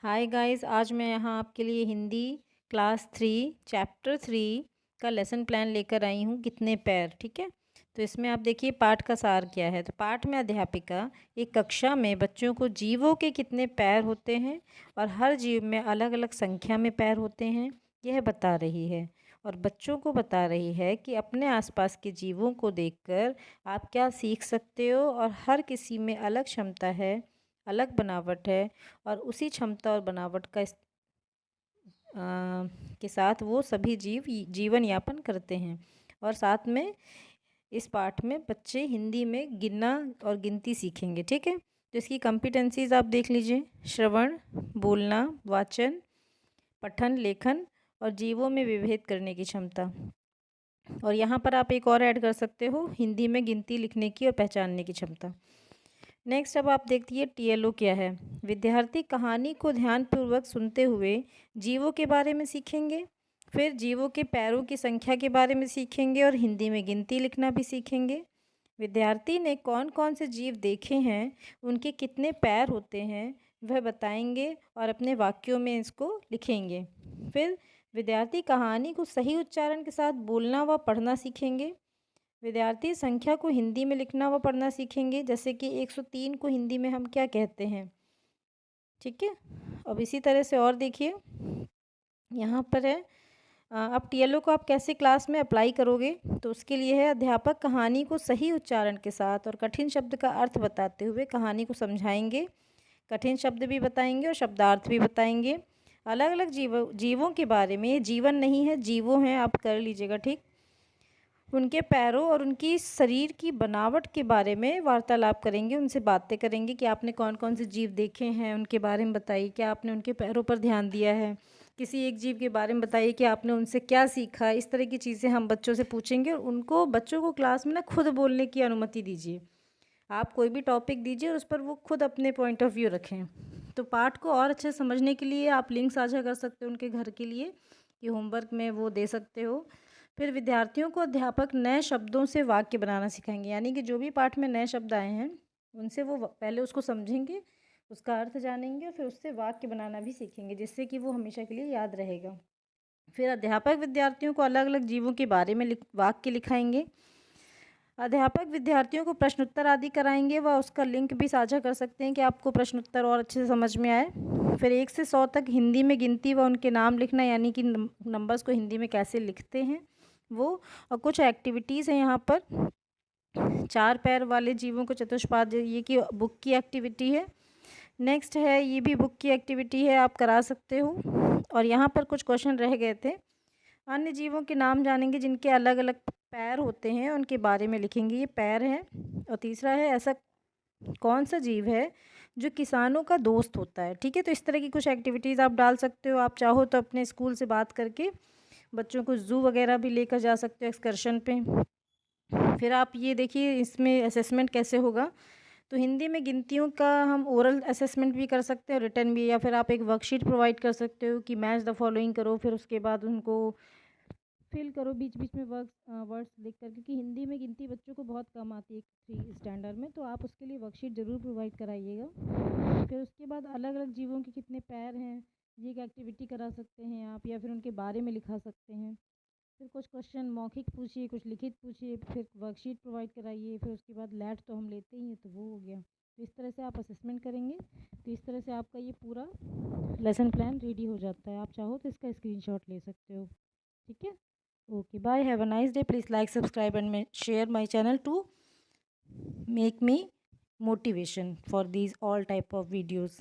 Hi guys, आज मैं यहाँ आपके लिए हिंदी क्लास 3 चैप्टर 3 का लेसन प्लान लेकर आई हूँ। कितने पैर, ठीक है। तो इसमें आप देखिए पाठ का सार क्या है। तो पाठ में अध्यापिका एक कक्षा में बच्चों को जीवों के कितने पैर होते हैं और हर जीव में अलग अलग संख्या में पैर होते हैं यह बता रही है। और बच्चों को बता रही है कि अपने आसपास के जीवों को देखकर आप क्या सीख सकते हो और हर किसी में अलग क्षमता है, अलग बनावट है और उसी क्षमता और बनावट के साथ वो सभी जीवन यापन करते हैं। और साथ में इस पाठ में बच्चे हिंदी में गिनना और गिनती सीखेंगे, ठीक है। तो इसकी कॉम्पिटेंसीज आप देख लीजिए: श्रवण, बोलना, वाचन, पठन, लेखन और जीवों में विभेद करने की क्षमता। और यहाँ पर आप एक और ऐड कर सकते हो, हिंदी में गिनती लिखने की और पहचानने की क्षमता। नेक्स्ट अब आप देखिए टीएलओ क्या है। विद्यार्थी कहानी को ध्यानपूर्वक सुनते हुए जीवों के बारे में सीखेंगे, फिर जीवों के पैरों की संख्या के बारे में सीखेंगे और हिंदी में गिनती लिखना भी सीखेंगे। विद्यार्थी ने कौन कौन से जीव देखे हैं, उनके कितने पैर होते हैं वह बताएंगे और अपने वाक्यों में इसको लिखेंगे। फिर विद्यार्थी कहानी को सही उच्चारण के साथ बोलना व पढ़ना सीखेंगे। विद्यार्थी संख्या को हिंदी में लिखना व पढ़ना सीखेंगे, जैसे कि 103 को हिंदी में हम क्या कहते हैं, ठीक है। अब इसी तरह से और देखिए यहाँ पर है। अब टीएलओ को आप कैसे क्लास में अप्लाई करोगे, तो उसके लिए है अध्यापक कहानी को सही उच्चारण के साथ और कठिन शब्द का अर्थ बताते हुए कहानी को समझाएंगे। कठिन शब्द भी बताएंगे और शब्दार्थ भी बताएंगे। अलग अलग जीवों के बारे में, ये जीवन नहीं है जीवों हैं, आप कर लीजिएगा, ठीक। उनके पैरों और उनकी शरीर की बनावट के बारे में वार्तालाप करेंगे, उनसे बातें करेंगे कि आपने कौन कौन से जीव देखे हैं, उनके बारे में बताइए, क्या आपने उनके पैरों पर ध्यान दिया है। किसी एक जीव के बारे में बताइए कि आपने उनसे क्या सीखा। इस तरह की चीज़ें हम बच्चों से पूछेंगे और उनको, बच्चों को क्लास में ना खुद बोलने की अनुमति दीजिए। आप कोई भी टॉपिक दीजिए और उस पर वो खुद अपने पॉइंट ऑफ व्यू रखें। तो पाठ को और अच्छे समझने के लिए आप लिंक साझा कर सकते हो उनके घर के लिए, कि होमवर्क में वो दे सकते हो। फिर विद्यार्थियों को अध्यापक नए शब्दों से वाक्य बनाना सिखाएंगे, यानी कि जो भी पाठ में नए शब्द आए हैं उनसे वो पहले उसको समझेंगे, उसका अर्थ जानेंगे और फिर उससे वाक्य बनाना भी सीखेंगे, जिससे कि वो हमेशा के लिए याद रहेगा। फिर अध्यापक विद्यार्थियों को अलग अलग जीवों के बारे में वाक्य लिखाएंगे। अध्यापक विद्यार्थियों को प्रश्नोत्तर आदि कराएंगे व उसका लिंक भी साझा कर सकते हैं कि आपको प्रश्नोत्तर और अच्छे से समझ में आए। फिर 1 से 100 तक हिंदी में गिनती व उनके नाम लिखना, यानी कि नंबर्स को हिंदी में कैसे लिखते हैं वो। और कुछ एक्टिविटीज़ हैं यहाँ पर। 4 पैर वाले जीवों को चतुष्पाद, ये की बुक की एक्टिविटी है। नेक्स्ट है, ये भी बुक की एक्टिविटी है, आप करा सकते हो। और यहाँ पर कुछ क्वेश्चन रह गए थे। अन्य जीवों के नाम जानेंगे जिनके अलग अलग पैर होते हैं, उनके बारे में लिखेंगे, ये पैर हैं। और तीसरा है, ऐसा कौन सा जीव है जो किसानों का दोस्त होता है, ठीक है। तो इस तरह की कुछ एक्टिविटीज़ आप डाल सकते हो। आप चाहो तो अपने स्कूल से बात करके बच्चों को ज़ू वगैरह भी लेकर जा सकते हो एक्सकर्शन पे। फिर आप ये देखिए इसमें असेसमेंट कैसे होगा। तो हिंदी में गिनतियों का हम ओरल असेसमेंट भी कर सकते हैं, रिटर्न भी, या फिर आप एक वर्कशीट प्रोवाइड कर सकते हो कि मैच द फॉलोइंग करो, फिर उसके बाद उनको फिल करो बीच बीच में वर्ड्स लिख कर, क्योंकि हिंदी में गिनती बच्चों को बहुत कम आती है 3 स्टैंडर्ड में, तो आप उसके लिए वर्कशीट ज़रूर प्रोवाइड कराइएगा। फिर उसके बाद अलग अलग जीवों के कितने पैर हैं, ये एक एक्टिविटी करा सकते हैं आप, या फिर उनके बारे में लिखा सकते हैं। फिर कुछ क्वेश्चन मौखिक पूछिए, कुछ लिखित पूछिए, फिर वर्कशीट प्रोवाइड कराइए। फिर उसके बाद लैट तो हम लेते ही हैं, तो वो हो गया। तो इस तरह से आप असेसमेंट करेंगे। तो इस तरह से आपका ये पूरा लेसन प्लान रेडी हो जाता है। आप चाहो तो इसका स्क्रीनशॉट ले सकते हो, ठीक है। Okay, bye. Have a nice day. Please like, subscribe, and share my channel to make me motivation for these all type of videos.